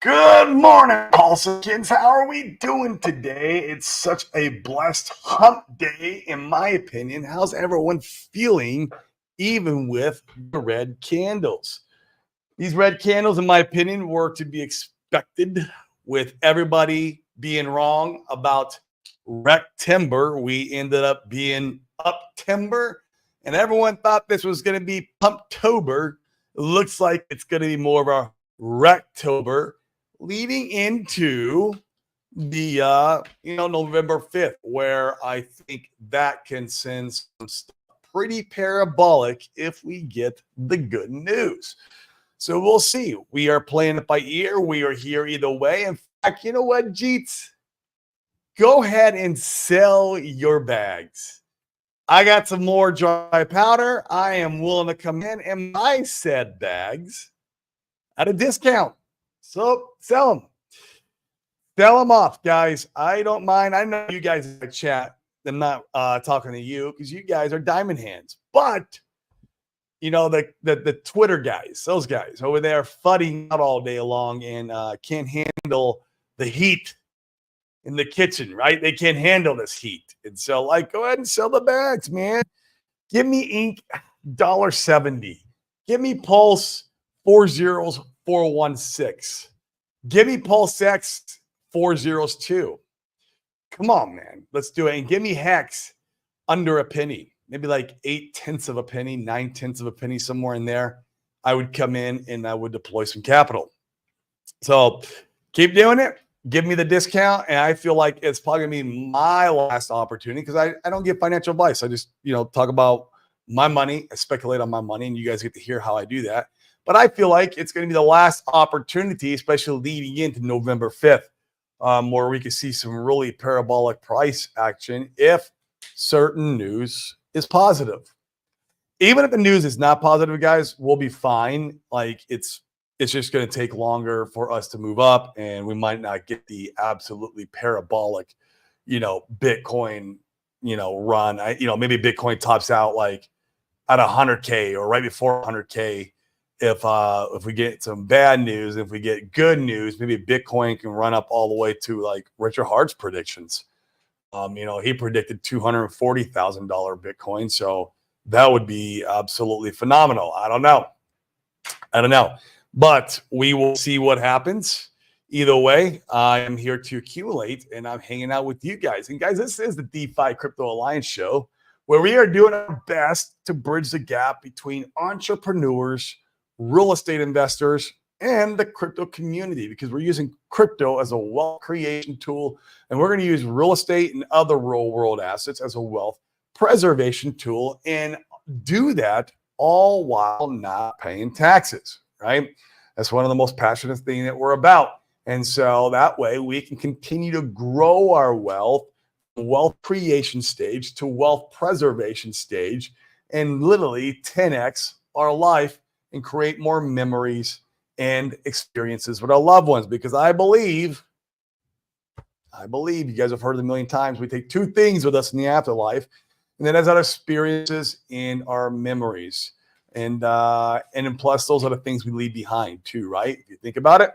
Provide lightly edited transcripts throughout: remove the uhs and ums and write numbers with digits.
Good morning, Paulsons. How are we doing today? It's such a blessed hump day, in my opinion. How's everyone feeling, even with the red candles? These red candles, in my opinion, were to be expected with everybody being wrong about Rectember. We ended up being Uptember, and everyone thought this was going to be Pumptober. It looks like it's going to be more of a Rectober, leading into the November 5th, where I think that can send some stuff pretty parabolic if we get the good news. So we'll see. We are playing it by ear. We are here either way. In fact, you know what, JEETS? Go ahead and sell your bags. I got some more dry powder. I am willing to come in my said bags at a discount. So sell them. Sell them off, guys. I don't mind. I know you guys in the chat. I'm not talking to you because you guys are diamond hands. But you know, the Twitter guys, those guys over there fudding out all day long and can't handle the heat in the kitchen, right? They can't handle this heat. And so, like, go ahead and sell the bags, man. Give me Ink $1.70. Give me Pulse 40416. Give me Pulse X 402. Come on, man. Let's do it. And give me Hex under a penny. Maybe like 0.8 of a penny, 0.9 of a penny, somewhere in there. I would come in and I would deploy some capital. So keep doing it. Give me the discount. And I feel like it's probably going to be my last opportunity because I don't give financial advice. I just, talk about my money. I speculate on my money, and you guys get to hear how I do that. But I feel like it's going to be the last opportunity, especially leading into November 5th, where we could see some really parabolic price action if certain news is positive. Even if the news is not positive, guys, we'll be fine. Like it's just going to take longer for us to move up, and we might not get the absolutely parabolic, Bitcoin, run. Maybe Bitcoin tops out like at 100K or right before 100K. If we get some bad news, if we get good news, maybe Bitcoin can run up all the way to like Richard Hart's predictions. He predicted $240,000 Bitcoin. So that would be absolutely phenomenal. I don't know. But we will see what happens. Either way, I am here to accumulate, and I'm hanging out with you guys. And guys, this is the DeFi Crypto Alliance show, where we are doing our best to bridge the gap between entrepreneurs, real estate investors, and the crypto community, because we're using crypto as a wealth creation tool, and we're going to use real estate and other real world assets as a wealth preservation tool, and do that all while not paying taxes, right? That's one of the most passionate things that we're about. And so that way we can continue to grow our wealth creation stage to wealth preservation stage, and literally 10x our life and create more memories and experiences with our loved ones. Because I believe you guys have heard it a million times, we take two things with us in the afterlife, and that is our experiences and our memories. And then plus those are the things we leave behind too, right? If you think about it,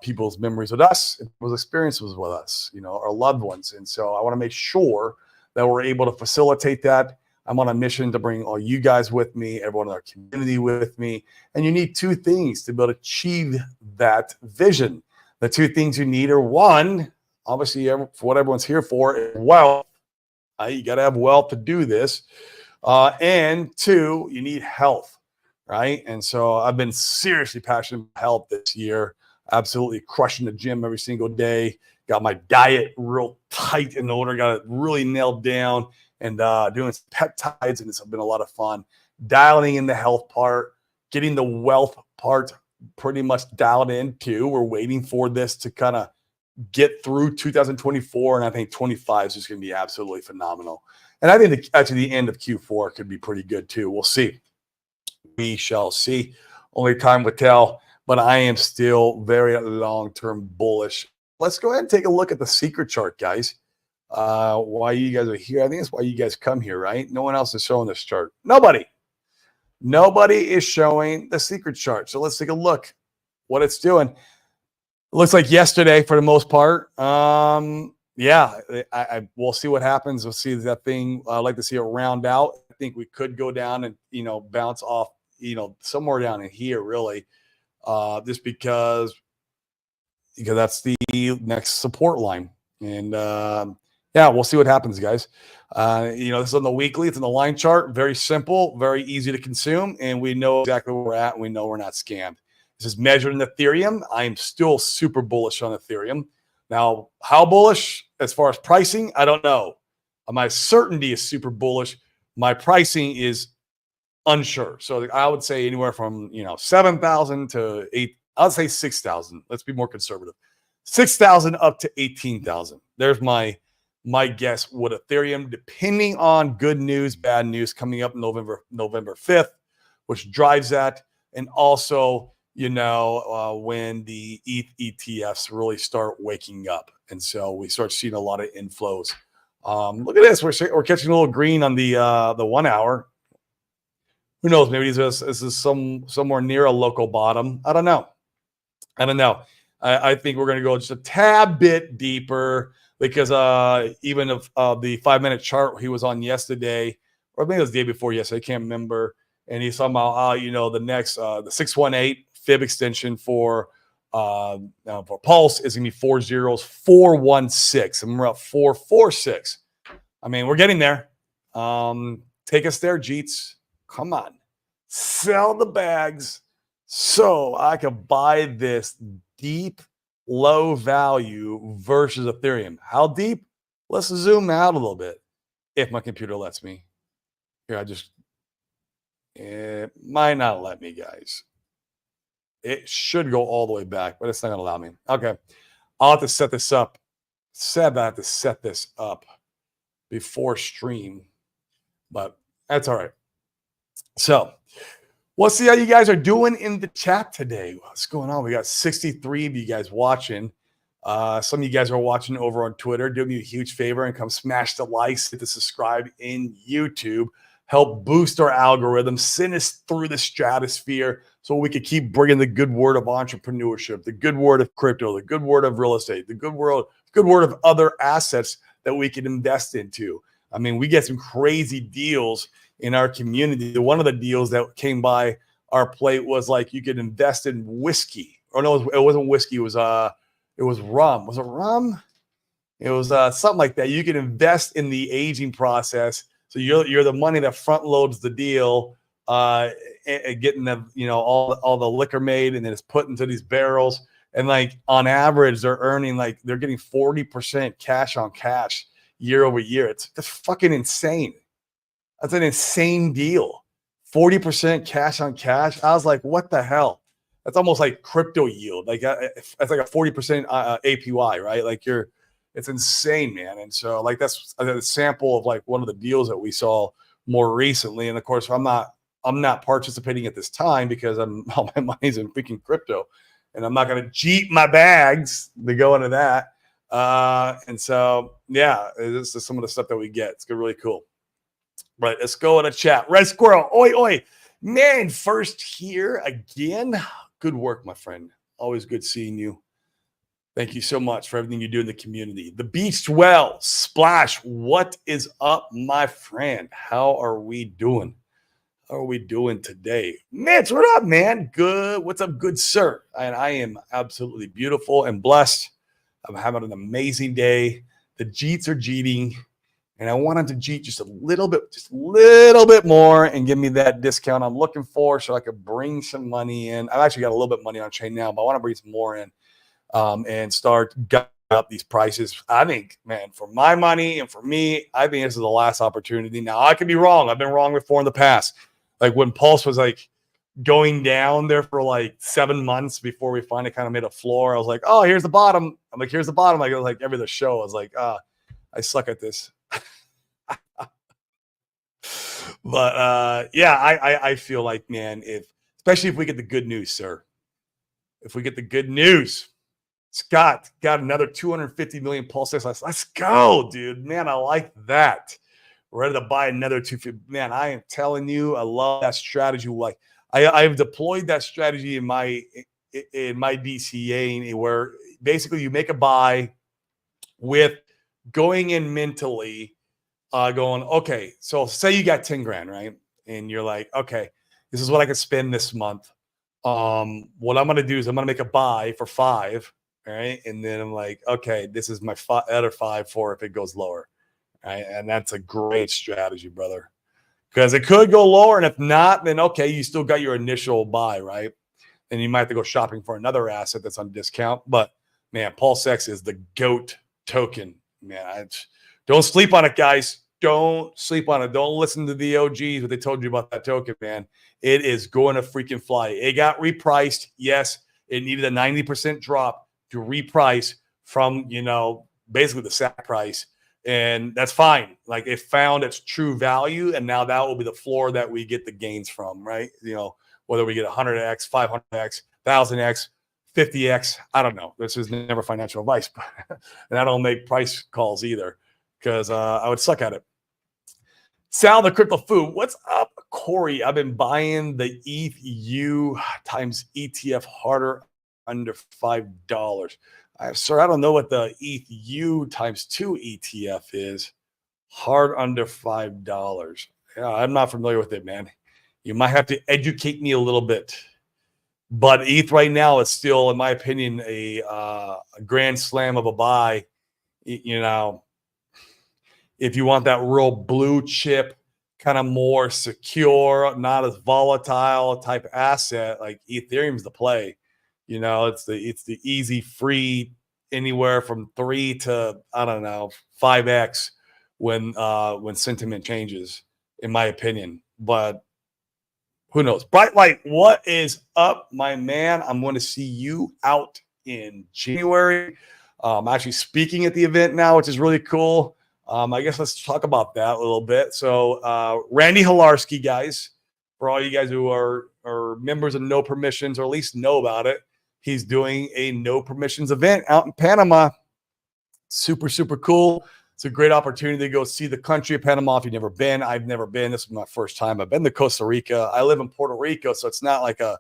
people's memories with us, people's experiences with us, our loved ones. And so I want to make sure that we're able to facilitate that. I'm on a mission to bring all you guys with me, everyone in our community with me. And you need two things to be able to achieve that vision. The two things you need are, one, obviously, for what everyone's here for, is wealth. You got to have wealth to do this. And two, you need health, right? And so I've been seriously passionate about health this year, absolutely crushing the gym every single day. Got my diet real tight in order, got it really nailed down, and doing some peptides, and it's been a lot of fun. Dialing in the health part, getting the wealth part pretty much dialed in too. We're waiting for this to kind of get through 2024, and I think 25 is just going to be absolutely phenomenal. And I think actually the end of Q4 could be pretty good too. We'll see. We shall see. Only time will tell, but I am still very long-term bullish. Let's go ahead and take a look at the secret chart, guys. Why you guys are here. I think that's why you guys come here, right? No one else is showing this chart. Nobody is showing the secret chart. So let's take a look what it's doing. looks like yesterday for the most part. Yeah, we'll see what happens. We'll see that thing. I'd like to see it round out. I think we could go down and bounce off, somewhere down in here, really, just because that's the next support line. And yeah, we'll see what happens, guys. This is on the weekly. It's in the line chart. Very simple, very easy to consume, and we know exactly where we're at, and we know we're not scammed. This is measured in Ethereum. I am still super bullish on Ethereum. Now, how bullish as far as pricing? I don't know. My certainty is super bullish. My pricing is unsure. So I would say anywhere from 7,000 to 8. I would say 6,000. Let's be more conservative. 6,000 up to 18,000. There's my guess with Ethereum, depending on good news, bad news coming up November 5th, which drives that, and also when the ETH ETFs really start waking up, and so we start seeing a lot of inflows. Look at this. We're catching a little green on the 1 hour. Who knows? Maybe this is somewhere near a local bottom. I don't know. I think we're going to go just a tad bit deeper because even if the 5-minute chart he was on yesterday, or maybe it was the day before yesterday, I can't remember. And he's talking about the next the 618 fib extension for Pulse is going to be 4 zeros, 416, and we're up 446. I mean, we're getting there. Take us there, JEETS. Come on, sell the bags so I could buy this deep, low value versus Ethereum. How deep? Let's zoom out a little bit if my computer lets me. Here, it might not let me, guys. It should go all the way back, but it's not going to allow me. Okay, I'll have to set this up. Said I have to set this up before stream, but that's all right. So we'll see how you guys are doing in the chat today. What's going on? We got 63 of you guys watching. Some of you guys are watching over on Twitter. Do me a huge favor and come smash the likes, hit the subscribe in YouTube. Help boost our algorithm, send us through the stratosphere so we can keep bringing the good word of entrepreneurship, the good word of crypto, the good word of real estate, the good word of other assets that we can invest into. I mean, we get some crazy deals in our community. One of the deals that came by our plate was like you could invest in whiskey. Or no, it wasn't whiskey. It was rum. Was it rum? It was something like that. You can invest in the aging process. So you're the money that front loads the deal, getting the all the liquor made, and then it's put into these barrels. And like on average, they're getting 40% cash on cash year over year. It's fucking insane. That's an insane deal. 40% cash on cash. I was like, what the hell? That's almost like crypto yield. Like it's like a 40% APY, right? Like it's insane, man. And so like that's a sample of like one of the deals that we saw more recently. And of course, I'm not participating at this time because all my money's in freaking crypto, and I'm not going to jeep my bags to go into that. And so yeah, this is some of the stuff that we get. It's really cool. Right, let's go in a chat. Red Squirrel, oi, oi. Man, first here again. Good work, my friend. Always good seeing you. Thank you so much for everything you do in the community. The Beach Well, Splash, what is up, my friend? How are we doing? How are we doing today? Mitch, what up, man? Good. What's up, good sir? And I am absolutely beautiful and blessed. I'm having an amazing day. The Jeets are jeeting. And I want him to cheat just a little bit more and give me that discount I'm looking for so I could bring some money in. I've actually got a little bit of money on chain now, but I want to bring some more in and start gutting up these prices. I think, man, for my money and for me, I think this is the last opportunity. Now, I could be wrong. I've been wrong before in the past. Like when Pulse was like going down there for like 7 months before we finally kind of made a floor, I was like, oh, here's the bottom. I'm like, here's the bottom. Like every other show, I was like, I suck at this. But yeah, I feel like, man, especially if we get the good news, sir. If we get the good news, Scott got another 250 million pulses. Let's go, dude. Man, I like that. Ready to buy another 250. Man, I am telling you, I love that strategy. Like I've deployed that strategy in my in my DCAing where basically you make a buy with going in mentally, going, okay, so say you got 10 grand, right? And you're like, okay, this is what I can spend this month. What I'm going to do is I'm going to make a buy for 5. All right. And then I'm like, okay, this is my other 5 for if it goes lower. Right. And that's a great strategy, brother, because it could go lower. And if not, then okay, you still got your initial buy, right? And you might have to go shopping for another asset that's on discount. But man, Pulse X is the GOAT token. Man, don't sleep on it, guys. Don't sleep on it. Don't listen to the OGs, what they told you about that token, man. It is going to freaking fly. It got repriced. Yes, it needed a 90% drop to reprice from, basically the SAC price. And that's fine. Like, it found its true value. And now that will be the floor that we get the gains from, right? Whether we get 100x, 500x, 1000x, 50x, I don't know. This is never financial advice, but, and I don't make price calls either because I would suck at it. Sal the Crypto Food, what's up, Corey? I've been buying the ETH times ETF harder under $5. Sir, I don't know what the ETH times 2 ETF is. Hard under $5. Yeah, I'm not familiar with it, man. You might have to educate me a little bit. But ETH right now is still, in my opinion, a grand slam of a buy. If you want that real blue chip, kind of more secure, not as volatile type asset, like Ethereum's the play. It's the easy, free, anywhere from 3 to 5x when sentiment changes, in my opinion. But who knows? Bright Light, what is up, my man? I'm going to see you out in January. I'm actually speaking at the event now, which is really cool. I guess let's talk about that a little bit. So Randy Hilarski, guys, for all you guys who are members of No Permissions, or at least know about it, he's doing a No Permissions event out in Panama. Super, super cool. It's a great opportunity to go see the country of Panama if you've never been. I've never been. This is my first time. I've been to Costa Rica. I live in Puerto Rico, so it's not like a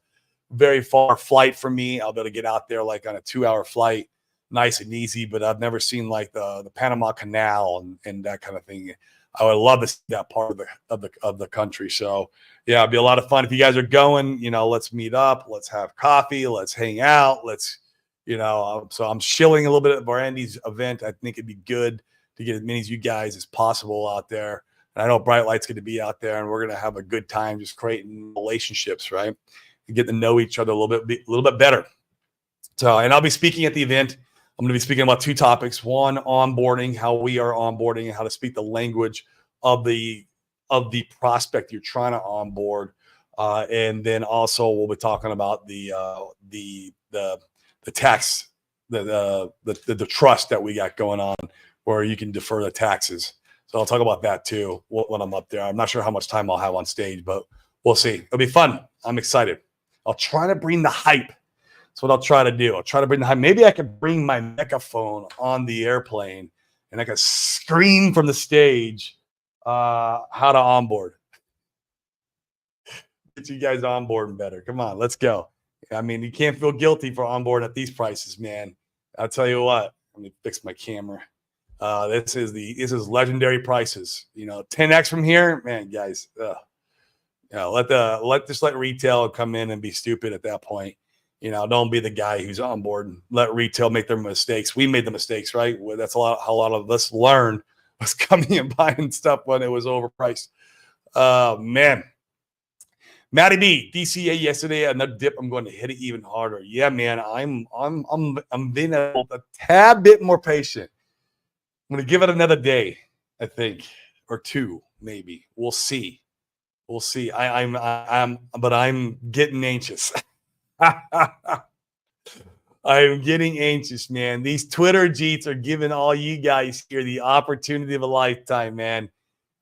very far flight for me. I'll be able to get out there like on a 2-hour flight, nice and easy. But I've never seen like the Panama Canal and that kind of thing. I would love to see that part of the country. So yeah, it'd be a lot of fun if you guys are going. Let's meet up. Let's have coffee. Let's hang out. So I'm shilling a little bit at Randy's event. I think it'd be good to get as many of you guys as possible out there. And I know Bright Light's going to be out there, and we're going to have a good time just creating relationships, right? And get to know each other a little bit better. So, and I'll be speaking at the event. I'm going to be speaking about 2 topics. One, onboarding, how we are onboarding and how to speak the language of the prospect you're trying to onboard. And then also we'll be talking about the tax, the trust that we got going on, where you can defer the taxes. So I'll talk about that too when I'm up there. I'm not sure how much time I'll have on stage, but we'll see. It'll be fun. I'm excited. I'll try to bring the hype. That's what I'll try to do. I'll try to bring the hype. Maybe I could bring my megaphone on the airplane and I could scream from the stage how to onboard. Get you guys onboarding better. Come on, let's go. I mean, you can't feel guilty for onboarding at these prices, man. I'll tell you what. Let me fix my camera. This is legendary prices. 10x from here, man, guys. Let retail come in and be stupid at that point. Don't be the guy who's on board and let retail make their mistakes. We made the mistakes, right? That's how a lot of us learned, was coming and buying stuff when it was overpriced. Man. Matty B, DCA yesterday, another dip. I'm going to hit it even harder. Yeah, man. I'm being a tad bit more patient. I'm going to give it another day, I think, or 2, maybe. We'll see. But I'm getting anxious. I'm getting anxious, man. These Twitter JEETS are giving all you guys here the opportunity of a lifetime, man.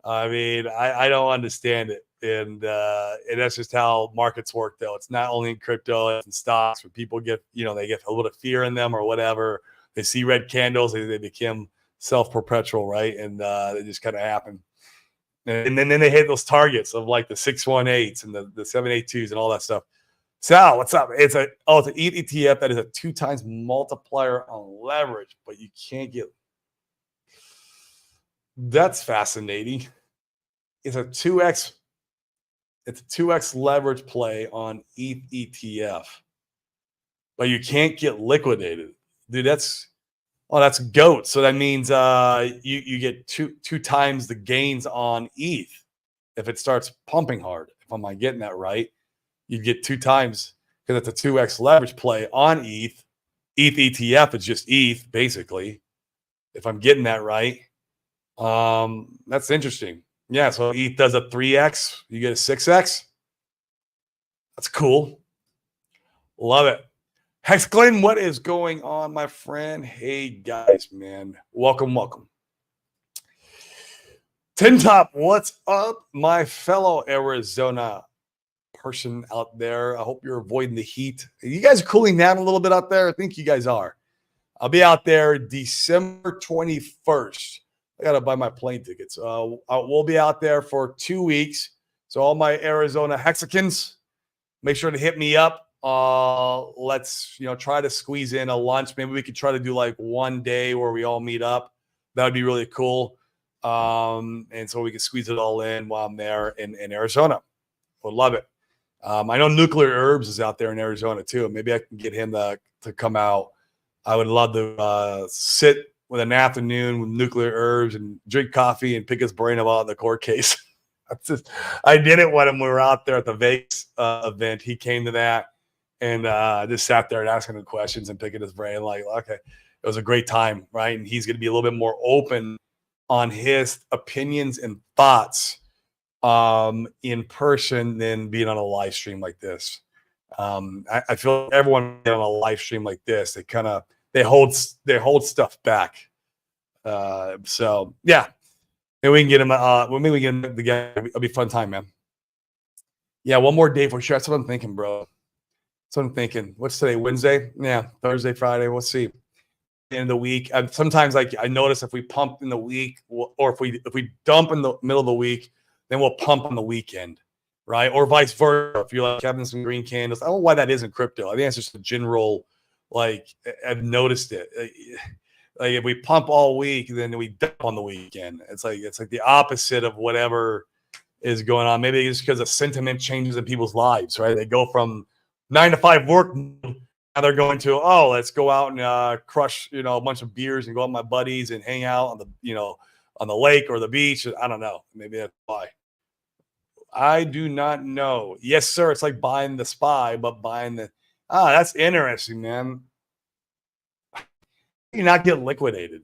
I mean, I don't understand it. And that's just how markets work, though. It's not only in crypto and stocks where people get, they get a little bit of fear in them or whatever. They see red candles, they become self-perpetual, right? And they just kind of happen. And then they hit those targets of like the 618s and the 782s and all that stuff. Sal, what's up? It's an ETH ETF that is a 2 times multiplier on leverage, but you can't get. That's fascinating. It's a 2x. It's a 2x leverage play on ETH ETF, but you can't get liquidated, dude. That's goat. So that means you get two times the gains on ETH if it starts pumping hard. If I'm getting that right, you get 2 times because it's a 2x leverage play on ETH. ETH ETF is just ETH basically. If I'm getting that right, that's interesting. Yeah, so ETH does a 3x, you get a 6x. That's cool. Love it. Hex Glenn, what is going on, my friend? Hey, guys, man. Welcome. Tin Top, what's up, my fellow Arizona person out there? I hope you're avoiding the heat. You guys are cooling down a little bit out there? I think you guys are. I'll be out there December 21st. I got to buy my plane tickets. We'll be out there for 2 weeks. So all my Arizona Hexicans, make sure to hit me up. Let's try to squeeze in a lunch. Maybe we could try to do like one day where we all meet up. That would be really cool. And so we can squeeze it all in while I'm there in Arizona. Would love it. I know Nuclear Herbs is out there in Arizona too. Maybe I can get him to come out. I would love to sit with an afternoon with Nuclear Herbs and drink coffee and pick his brain about the court case. I did it when we were out there at the Vegas event. He came to that and just sat there and asking him questions and picking his brain. Like, okay, it was a great time, right? And he's going to be a little bit more open on his opinions and thoughts in person than being on a live stream like this. I feel like everyone on a live stream like this, they hold stuff back. So yeah, maybe we can get him. Maybe we can get him together. It'll be a fun time, man. Yeah, one more day for sure. That's what I'm thinking, bro. That's what I'm thinking. What's today? Wednesday? Yeah, Thursday, Friday. We'll see. End of the week. Sometimes I notice if we pump in the week, or if we dump in the middle of the week, then we'll pump on the weekend, right? Or vice versa. If you're like having some green candles, I don't know why that is in crypto. I think it's just a general, like, I've noticed it. Like if we pump all week, then we dump on the weekend. It's like the opposite of whatever is going on. Maybe it's because of sentiment changes in people's lives, right? They go from 9 to 5 work. Now they're going to, let's go out and crush, a bunch of beers and go out with my buddies and hang out on the lake or the beach. I don't know. Maybe that's why. I do not know. Yes, sir. It's like buying the SPY, but buying that's interesting, man. How do you not get liquidated?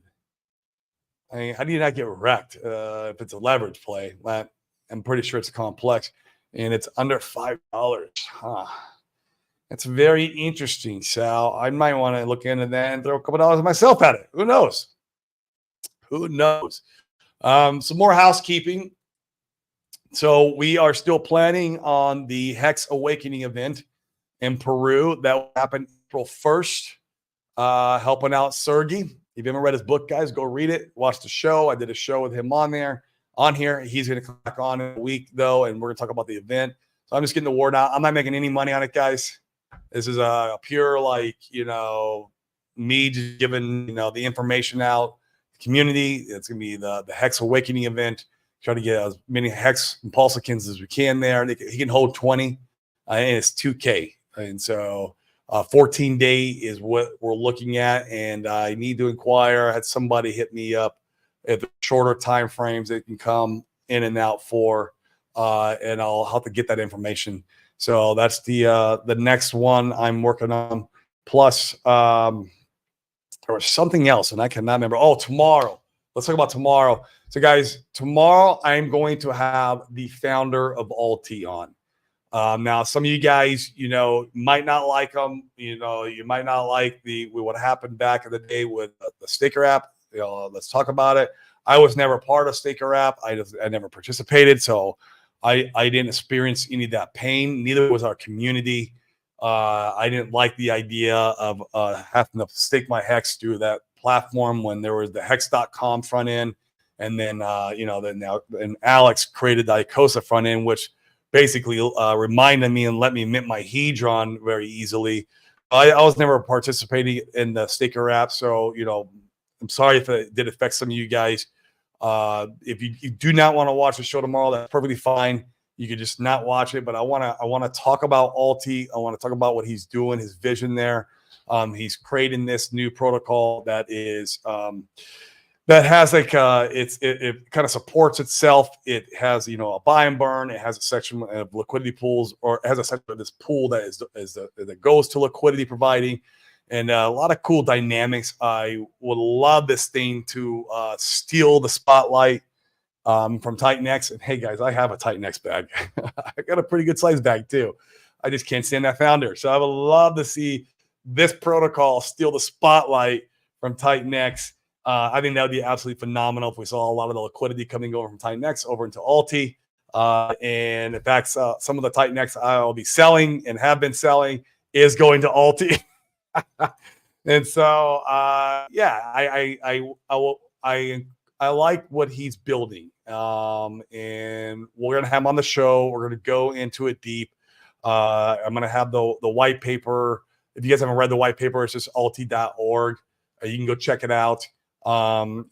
I mean, how do you not get wrecked if it's a leverage play? I'm pretty sure it's complex and it's under $5. Huh. It's very interesting, Sal. I might want to look into that and throw a couple dollars myself at it. Who knows? Some more housekeeping. So we are still planning on the Hex Awakening event in Peru. That will happen April 1st. Helping out Sergey. If you haven't read his book, guys, go read it. Watch the show. I did a show with him on here. He's going to come back on in a week, though, and we're going to talk about the event. So I'm just getting the word out. I'm not making any money on it, guys. This is a pure, me just giving, the information out. The community. It's going to be the Hex Awakening event. Try to get as many Hex Impulsicans as we can there. He can hold 20, and it's 2K. And so 14-day is what we're looking at. And I need to inquire. I had somebody hit me up at the shorter time frames they can come in and out for, and I'll have to get that information. So that's the next one I'm working on. Plus, there was something else, and I cannot remember. Oh, tomorrow. Let's talk about tomorrow. So, guys, tomorrow I'm going to have the founder of Alti on. Now, some of you guys, might not like them. You might not like what happened back in the day with the Staker app. Let's talk about it. I was never part of Staker app. I never participated, so I didn't experience any of that pain. Neither was our community. I didn't like the idea of having to stake my Hex through that platform when there was the hex.com front end. And then, then Alex created the Icosa front end, which basically reminded me and let me mint my Hedron very easily. I was never participating in the staker app, so I'm sorry if it did affect some of you guys. If you do not want to watch the show tomorrow, that's perfectly fine. You could just not watch it. But I want to talk about Alti. I want to talk about what he's doing, his vision there. He's creating this new protocol that is that has like it kind of supports itself. It has a buy and burn. It has a section of liquidity pools, or it has a section of this pool that goes to liquidity providing, and a lot of cool dynamics. I would love this thing to steal the spotlight from TitanX. And hey guys, I have a TitanX bag. I got a pretty good size bag too. I just can't stand that founder. So I would love to see this protocol steal the spotlight from TitanX. I think that would be absolutely phenomenal if we saw a lot of the liquidity coming over from TitanX over into Alti. And in fact, some of the TitanX I'll be selling and have been selling is going to Alti. And so, I like what he's building. And we're going to have him on the show. We're going to go into it deep. I'm going to have the white paper. If you guys haven't read the white paper, it's just alti.org. You can go check it out. And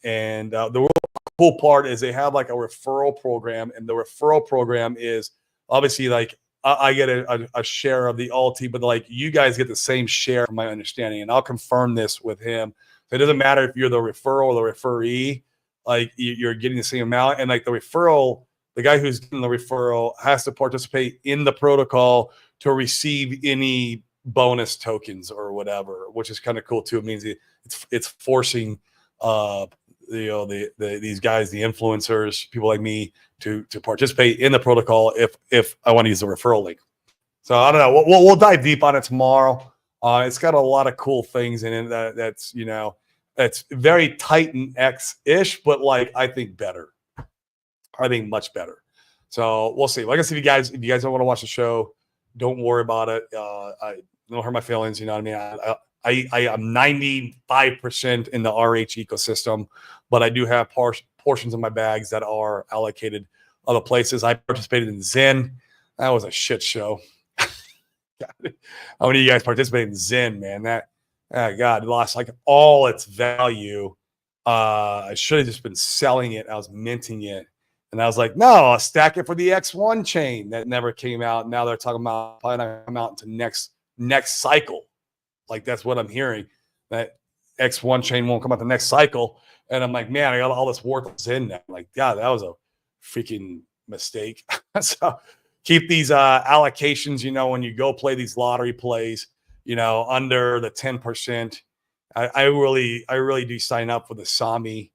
the real cool part is they have like a referral program, and the referral program is obviously like I get a share of the Alti, but like you guys get the same share from my understanding. And I'll confirm this with him. So it doesn't matter if you're the referral or the referee, like you're getting the same amount. And like the referral, the guy who's getting the referral has to participate in the protocol to receive any bonus tokens or whatever, which is kind of cool too. It means it's forcing these guys, the influencers, people like me, to participate in the protocol if I want to use the referral link. So I don't know. We'll dive deep on it tomorrow. It's got a lot of cool things in it that's very TitanX-ish, but like I think better. I think much better. So we'll see. Like I said, if you guys don't want to watch the show, don't worry about it. I don't hurt my feelings. You know what I mean? I am 95% in the RH ecosystem, but I do have portions of my bags that are allocated other places. I participated in Zen. That was a shit show. How many of you guys participated in Zen, man? God, it lost like all its value. I should have just been selling it. I was minting it. And I was like, no, I'll stack it for the X1 chain. That never came out. Now they're talking about probably not come out into next cycle. Like that's what I'm hearing. That X1 chain won't come out the next cycle. And I'm like, man, I got all this worthless in now. I'm like, God, that was a freaking mistake. So keep these allocations, when you go play these lottery plays, under the 10%. I really do sign up for the Sami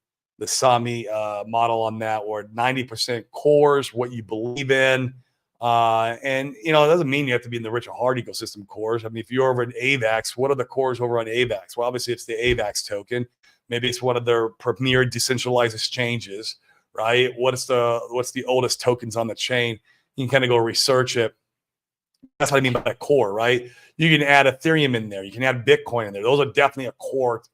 model on that, where 90% cores, what you believe in. And it doesn't mean you have to be in the Richard Hart ecosystem cores. I mean, if you're over in AVAX, what are the cores over on AVAX? Well, obviously it's the AVAX token. Maybe it's one of their premier decentralized exchanges, right? What's the oldest tokens on the chain? You can kind of go research it. That's what I mean by a core, right? You can add Ethereum in there. You can add Bitcoin in there. Those are definitely a core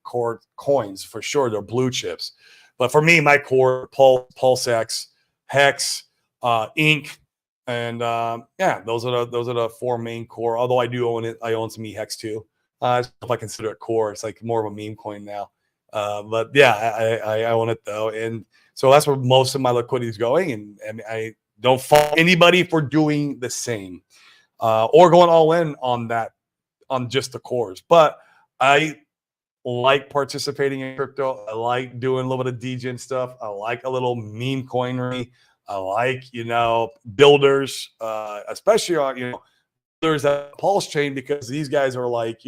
coins for sure. They're blue chips. But for me, my core, PulseX, Hex, Inc., and those are the four main core. Although I do own it, I own some EHEX too. If I consider it core, it's like more of a meme coin now. But yeah, I own it though, and so that's where most of my liquidity is going. And I don't fault anybody for doing the same or going all in on that, on just the cores. But I like participating in crypto. I like doing a little bit of DGen stuff. I like a little meme coinery. I like, builders, especially on, builders at Pulse Chain, because these guys are like,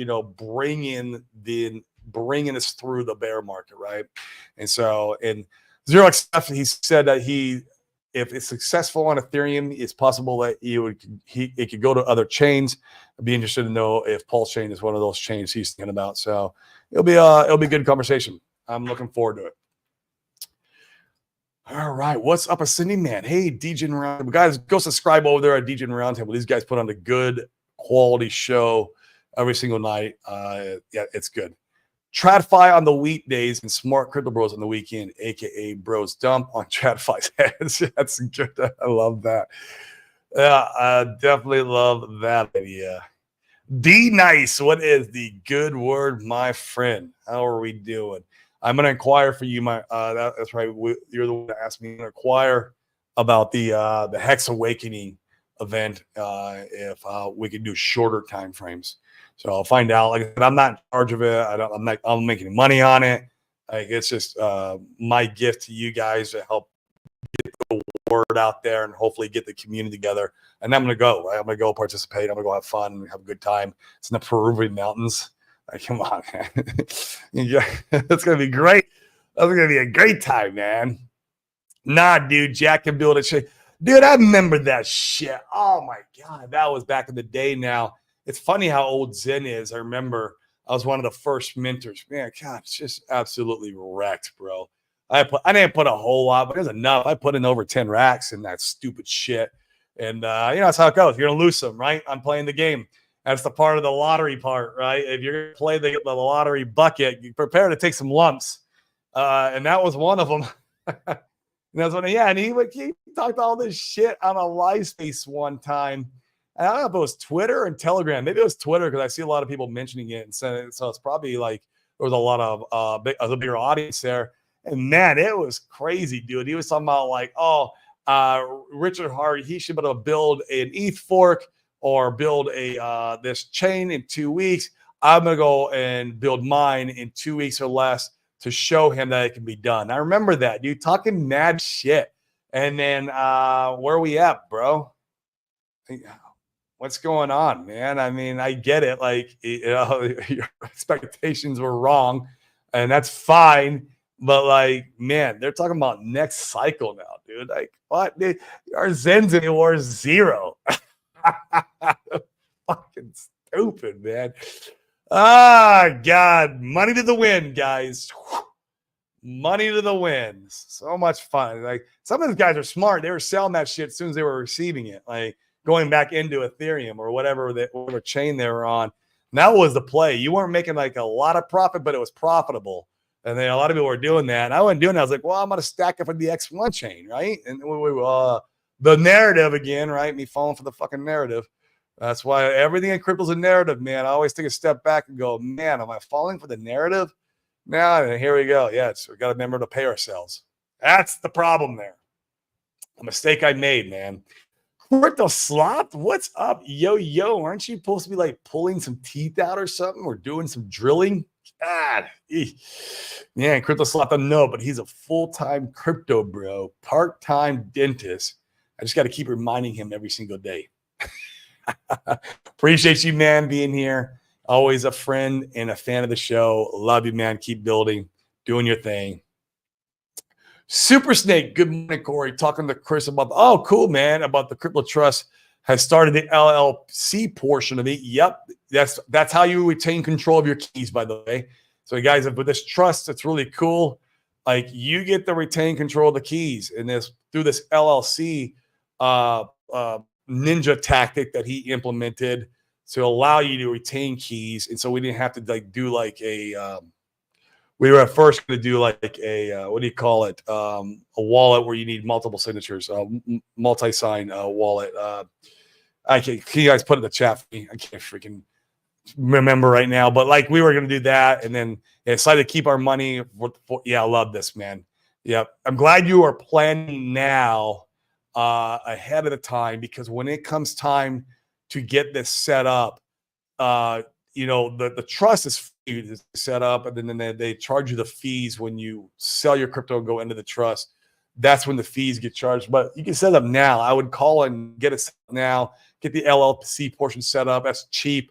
bringing us through the bear market, right? And so in ZeroX, he said that if it's successful on Ethereum, it's possible that it could go to other chains. I'd be interested to know if Pulse Chain is one of those chains he's thinking about. So it'll be a good conversation. I'm looking forward to it. All right, what's up, Ascending Man? Hey, DGen Roundtable. Guys, go subscribe over there at DGen Roundtable. These guys put on a good quality show every single night. Yeah, it's good. TradFi on the weekdays and Smart Crypto Bros on the weekend, aka Bros Dump on TradFi's heads. That's good. I love that. Yeah, I definitely love that idea. D nice. What is the good word, my friend? How are we doing? I'm gonna inquire for you, my that's right. You're the one that asked me to inquire about the Hex Awakening event. If we could do shorter time frames, so I'll find out. Like I said, I'm not in charge of it. I'm making money on it. Like it's just my gift to you guys to help the word out there and hopefully get the community together. And I'm going to go, right? I'm going to go participate. I'm going to go have fun, have a good time. It's in the Peruvian mountains. Like, come on, man. Yeah, it's going to be great. That's going to be a great time, man. Nah, dude, Jack can build a shit. Dude, I remember that shit. Oh my God. That was back in the day now. It's funny how old Zen is. I remember I was one of the first mentors. Man, God, it's just absolutely wrecked, bro. I didn't put a whole lot, but there's enough. I put in over 10 racks in that stupid shit. And that's how it goes. You're gonna lose some, right? I'm playing the game. That's the part of the lottery part, right? If you're gonna play the lottery bucket, you prepare to take some lumps. And that was one of them. And that's when, and he talked all this shit on a live space one time. And I don't know if it was Twitter and Telegram. Maybe it was Twitter because I see a lot of people mentioning it. And so it's probably like there was a lot of a bigger audience there. And man, it was crazy, dude. He was talking about like, Richard Hart, he should be able to build an ETH fork or build a this chain in 2 weeks. I'm gonna go and build mine in 2 weeks or less to show him that it can be done. I remember that, dude, talking mad shit. And then where are we at, bro? What's going on, man? I mean, I get it. Like, your expectations were wrong, and that's fine. But like, man, they're talking about next cycle now, dude. Like, what? Dude, our Zen's anymore 0. Fucking stupid, man. God, money to the wind, guys. Money to the wind. So much fun. Like some of these guys are smart. They were selling that shit as soon as they were receiving it. Like going back into Ethereum or whatever chain they were on. And that was the play. You weren't making like a lot of profit, but it was profitable. And then a lot of people were doing that. And I wasn't doing that. I was like, well, I'm going to stack up for the X1 chain, right? And the narrative again, right? Me falling for the fucking narrative. That's why everything in crypto is a narrative, man. I always take a step back and go, man, am I falling for the narrative? Now, here we go. Yeah, we got to remember to pay ourselves. That's the problem there. A mistake I made, man. Crypto Sloth, what's up? Yo, aren't you supposed to be like pulling some teeth out or something or doing some drilling? God, man, Crypto Sloth, I know, but he's a full-time crypto bro, part-time dentist. I just got to keep reminding him every single day. Appreciate you, man, being here. Always a friend and a fan of the show. Love you, man. Keep building, doing your thing. Super Snake, good morning, Corey. Talking to Chris about, cool, man, about the Crypto Trust has started the LLC portion of it. Yep, that's how you retain control of your keys, by the way. So, guys, with this trust, it's really cool. Like you get to retain control of the keys, and this through this LLC ninja tactic that he implemented to allow you to retain keys. And so we didn't have to like do like we were at first going to do like a what do you call it? A wallet where you need multiple signatures, multi-sign wallet. Can you guys put it in the chat for me? I can't freaking remember right now, but like we were going to do that, and then decided to keep our money. I love this, man. Yeah, I'm glad you are planning now ahead of the time, because when it comes time to get this set up, the trust is free to set up, and then they charge you the fees when you sell your crypto and go into the trust. That's when the fees get charged, but you can set up now. I would call and get it set up now, get the LLC portion set up. That's cheap,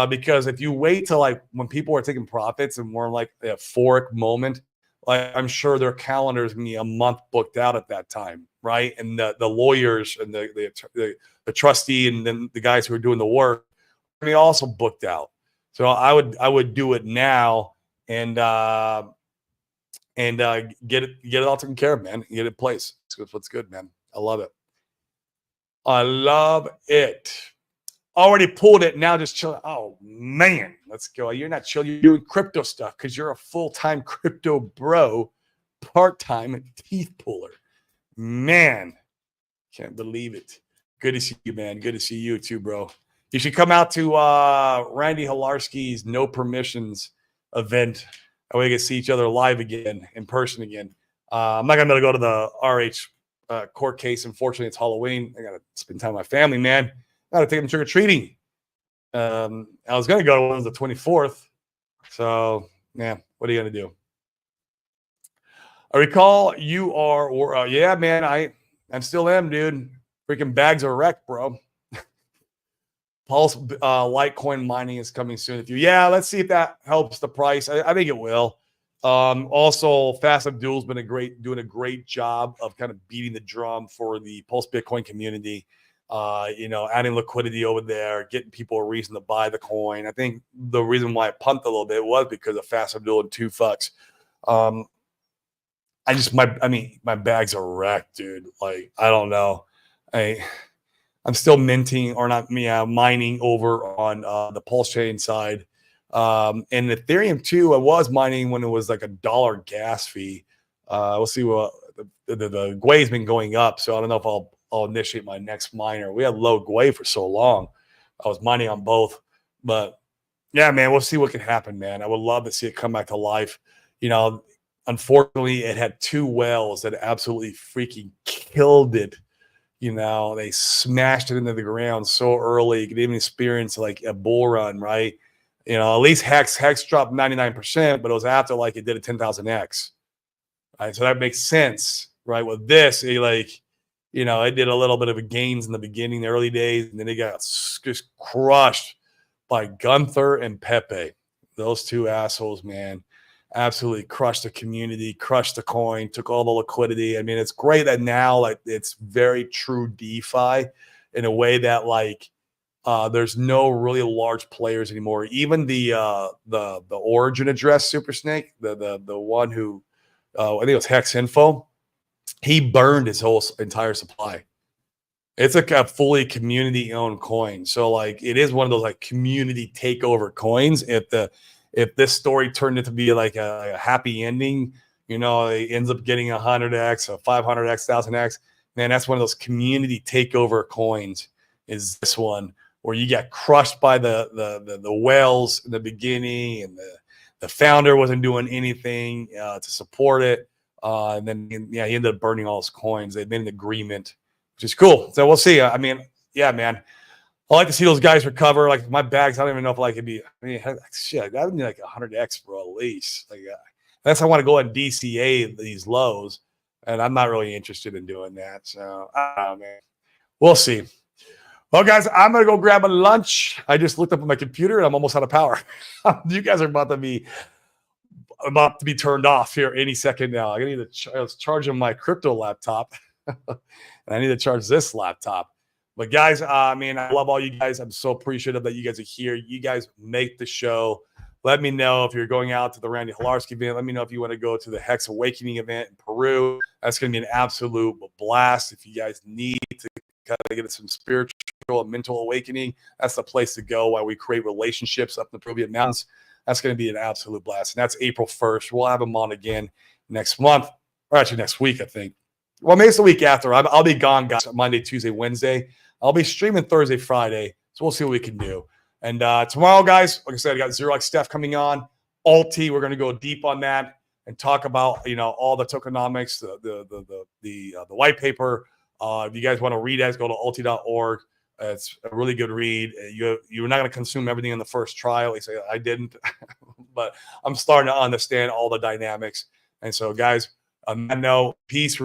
because if you wait till like when people are taking profits and we're like a euphoric moment, like I'm sure their calendar is gonna be a month booked out at that time, right? And the lawyers and the trustee and then the guys who are doing the work are also booked out. So I would do it now and get it all taken care of, man. Get it in place. That's what's good, man. I love it. I love it. Already pulled it. Now just chill. Oh man, let's go. You're not chill. You're doing crypto stuff because you're a full-time crypto bro, part-time teeth puller. Man, can't believe it. Good to see you, man. Good to see you too, bro. You should come out to Randy Halarski's No Permissions event. That way we can see each other live again, in person again. I'm not going to be able to go to the RH court case. Unfortunately, it's Halloween. I got to spend time with my family, man. I got to take them trick-or-treating. I was going to go to one on the 24th. So, yeah, what are you going to do? I recall you are, yeah, man, I'm still am, dude. Freaking bags are wrecked, bro. Pulse Litecoin mining is coming soon. Yeah, let's see if that helps the price. I think it will. Also, Fast Abdul's been doing a great job of kind of beating the drum for the Pulse Bitcoin community. Adding liquidity over there, getting people a reason to buy the coin. I think the reason why I pumped a little bit was because of Fast Abdul and 2 fucks. My bags are wrecked, dude. Like, I don't know. I'm still mining over on the Pulse chain side. And Ethereum too, I was mining when it was like $1 gas fee. We'll see what the Gwei's been going up. So I don't know if I'll initiate my next miner. We had low Gwei for so long. I was mining on both. But yeah, man, we'll see what can happen, man. I would love to see it come back to life. Unfortunately, it had 2 whales that absolutely freaking killed it. They smashed it into the ground so early. You could even experience like a bull run, right? At least Hex dropped 99%, but it was after like it did a 10,000x. Right. So that makes sense, right? With this, it did a little bit of a gains in the beginning, the early days, and then it got just crushed by Gunther and Pepe. Those 2 assholes, man. Absolutely crushed the community, crushed the coin, took all the liquidity. I mean, it's great that now like it's very true DeFi in a way that like there's no really large players anymore. Even the origin address Super Snake, the one who I think it was Hex Info, he burned his whole entire supply. It's like a fully community owned coin. So like it is one of those like community takeover coins. If this story turned into be like a happy ending, it ends up getting 100x, a 500x, 1000x, man, that's one of those community takeover coins. Is this one where you get crushed by the whales in the beginning, and the founder wasn't doing anything to support it, and then he ended up burning all his coins. They made an agreement, which is cool. So we'll see. I mean, yeah, man. I like to see those guys recover. Like my bags, I don't even know if like it'd be. I mean, shit, that would be like 100x, bro, at least. Like that's I want to go and DCA these lows, and I'm not really interested in doing that. So I don't know, man. We'll see. Well, guys, I'm gonna go grab a lunch. I just looked up on my computer and I'm almost out of power. You guys are about to be turned off here any second now. I need to I was charging my crypto laptop, and I need to charge this laptop. But guys, I love all you guys. I'm so appreciative that you guys are here. You guys make the show. Let me know if you're going out to the Randy Halarski event. Let me know if you want to go to the Hex Awakening event in Peru. That's going to be an absolute blast. If you guys need to kind of get some spiritual and mental awakening, that's the place to go while we create relationships up in the Peruvian mountains. That's going to be an absolute blast. And that's April 1st. We'll have them on again next month, or actually next week, I think. Well, maybe it's the week after. I'll be gone, guys, Monday, Tuesday, Wednesday. I'll be streaming Thursday, Friday. So we'll see what we can do. And tomorrow, guys, like I said, I got Xerox Steph coming on. Alti, we're going to go deep on that and talk about, all the tokenomics, the white paper. If you guys want to read it, go to alti.org. It's a really good read. You're not going to consume everything in the first trial. At least I didn't. But I'm starting to understand all the dynamics. And so, guys, on that note, peace.